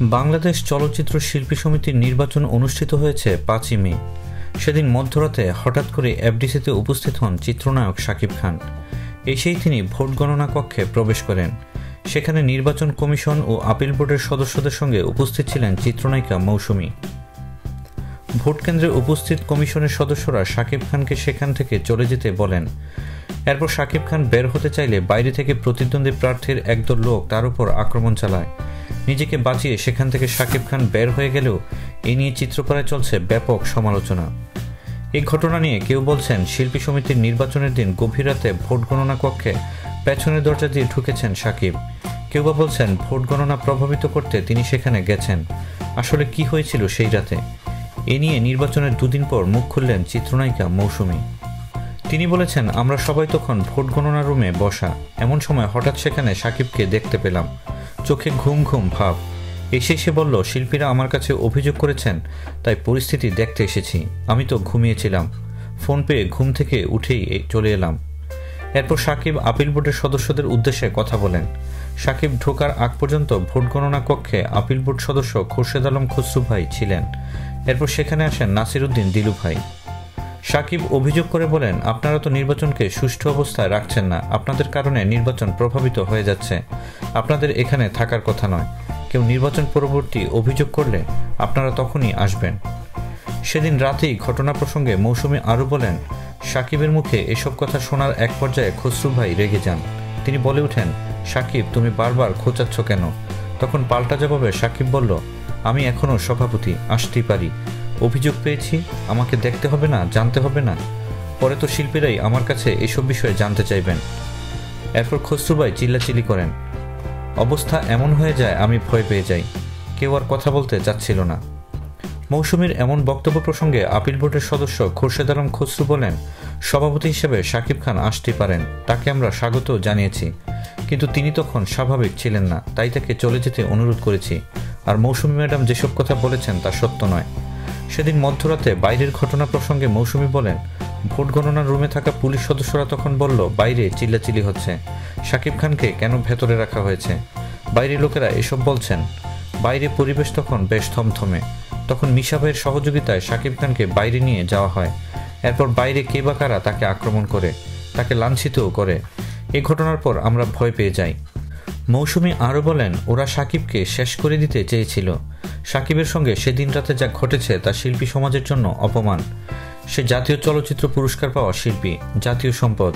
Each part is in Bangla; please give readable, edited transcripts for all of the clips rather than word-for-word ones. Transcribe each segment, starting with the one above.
বাংলাদেশ চলচ্চিত্র শিল্পী সমিতির নির্বাচন অনুষ্ঠিত হয়েছে ৫ই মে। সেদিন মধ্যরাতে হঠাৎ করে এফডিসিতে উপস্থিত হন চিত্রনায়ক শাকিব খান। এসেই তিনি ভোট গণনা কক্ষে প্রবেশ করেন। সেখানে নির্বাচন কমিশন ও আপিল বোর্ডের সদস্যদের সঙ্গে উপস্থিত ছিলেন চিত্রনায়িকা মৌসুমী। ভোট কেন্দ্রে উপস্থিত কমিশনের সদস্যরা শাকিব খানকে সেখান থেকে চলে যেতে বলেন। এরপর শাকিব খান বের হতে চাইলে বাইরে থেকে প্রতিদ্বন্দ্বী প্রার্থীর একদল লোক তার উপর আক্রমণ চালায়। নিজেকে বাঁচিয়ে সেখান থেকে শাকিব খান বের হয়ে গেলেও এ নিয়ে চিত্রকরায় চলছে ব্যাপক সমালোচনা। এই ঘটনা নিয়ে কেউ বলছেন শিল্পী সমিতির নির্বাচনের দিন গভীর রাতে ভোট গণনা কক্ষে পেছনের দরজা দিয়ে ঢুকেছেন শাকিব। কেউ বা বলছেন ভোট গণনা প্রভাবিত করতে তিনি সেখানে গেছেন। আসলে কি হয়েছিল সেই রাতে, এ নিয়ে নির্বাচনের দুদিন পর মুখ খুললেন চিত্রনায়িকা মৌসুমী। তিনি বলেছেন, আমরা সবাই তখন ভোট গণনা রুমে বসা। এমন সময় হঠাৎ সেখানে শাকিবকে দেখতে পেলাম। চোখে ঘুম ঘুম ভাব। এসে বলল, শিল্পীরা আমার কাছে অভিযোগ করেছেন, তাই পরিস্থিতি দেখতে এসেছি। আমি তো ঘুমিয়েছিলাম। ফোন পেয়ে ঘুম থেকে উঠেই চলে এলাম। এরপর শাকিব আপিল বোর্ডের সদস্যদের উদ্দেশ্যে কথা বলেন। শাকিব ঢোকার আগ পর্যন্ত ভোট গণনা কক্ষে আপিল বোর্ড সদস্য খোরশেদ আলম খসরু ভাই ছিলেন। এরপর সেখানে আসেন নাসির উদ্দিন দিলু ভাই। শাকিব অভিযোগ করে বলেন, আপনারা তো নির্বাচনকে সুষ্ঠু অবস্থায় রাখছেন না। আপনাদের কারণে নির্বাচন প্রভাবিত হয়ে যাচ্ছে। আপনাদের এখানে থাকার কথা নয়। কেউ নির্বাচন পরবর্তী অভিযোগ করলে আপনারা তখনই আসবেন। সেদিন রাতেই ঘটনা প্রসঙ্গে মৌসুমী আরও বলেন, শাকিবের মুখে এসব কথা শোনার এক পর্যায়ে খসরু ভাই রেগে যান। তিনি বলে ওঠেন, শাকিব, তুমি বারবার খোঁচাচ্ছ কেন? তখন পাল্টা জবাবে শাকিব বলল, আমি এখনও সভাপতি, আসতেই পারি। অভিযোগ পেয়েছি, আমাকে দেখতে হবে না, জানতে হবে না? পরে তো শিল্পীরাই আমার কাছে এসব বিষয়ে জানতে চাইবেন। এরপর খসরু ভাই চিল্লাচিল্লি করেন। অবস্থা এমন হয়ে যায় আমি ভয় পেয়ে যাই। কেউ আর কথা বলতে চাচ্ছিল না। মৌসুমীর এমন বক্তব্য প্রসঙ্গে আপিল বোর্ডের সদস্য খোরশেদ আলম খসরু বলেন, সভাপতি হিসেবে শাকিব খান আসতেই পারেন, তাকে আমরা স্বাগত জানিয়েছি। কিন্তু তিনি তখন স্বাভাবিক ছিলেন না, তাই তাকে চলে যেতে অনুরোধ করেছি। আর মৌসুমী ম্যাডাম যেসব কথা বলেছেন তা সত্য নয়। সেদিন মধ্যরাতে বাইরের ঘটনা প্রসঙ্গে মৌসুমী বলেন, ভোট গণনার রুমে থাকা পুলিশ সদস্যরা তখন বলল, বাইরে চিল্লাচিল্লি হচ্ছে, শাকিব খানকে কেন ভেতরে রাখা হয়েছে? বাইরের লোকেরা এসব বলছেন। বাইরে পরিবেশ তখন বেশ থমথমে। তখন মিশা ভাইয়ের সহযোগিতায় শাকিব খানকে বাইরে নিয়ে যাওয়া হয়। এরপর বাইরে কে বা কারা তাকে আক্রমণ করে, তাকে লাঞ্ছিতও করে। এই ঘটনার পর আমরা ভয় পেয়ে যাই। মৌসুমী আরও বলেন, ওরা শাকিবকে শেষ করে দিতে চেয়েছিল। শাকিবের সঙ্গে সেদিন রাতে যা ঘটেছে তা শিল্পী সমাজের জন্য অপমান। সে জাতীয় চলচ্চিত্র পুরস্কার পাওয়া শিল্পী, জাতীয় সম্পদ।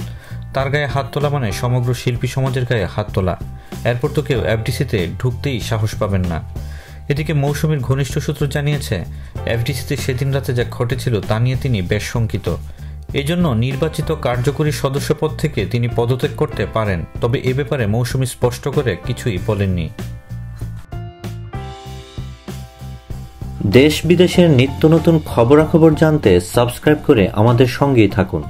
তার গায়ে হাত তোলা মানে সমগ্র শিল্পী সমাজের গায়ে হাত তোলা। এরপর তো কেউ এফডিসিতে ঢুকতেই সাহস পাবেন না। এদিকে মৌসুমীর ঘনিষ্ঠ সূত্র জানিয়েছে, এফডিসিতে সেদিন রাতে যা ঘটেছিল তা নিয়ে তিনি বেশ শঙ্কিত। এজন্য নির্বাচিত কার্যকরী সদস্যপদ থেকে তিনি পদত্যাগ করতে পারেন। তবে এ ব্যাপারে মৌসুমী স্পষ্ট করে কিছুই বলেননি। দেশ বিদেশের নিত্য নতুন খবরাখবর জানতে সাবস্ক্রাইব করে আমাদের সঙ্গেই থাকুন।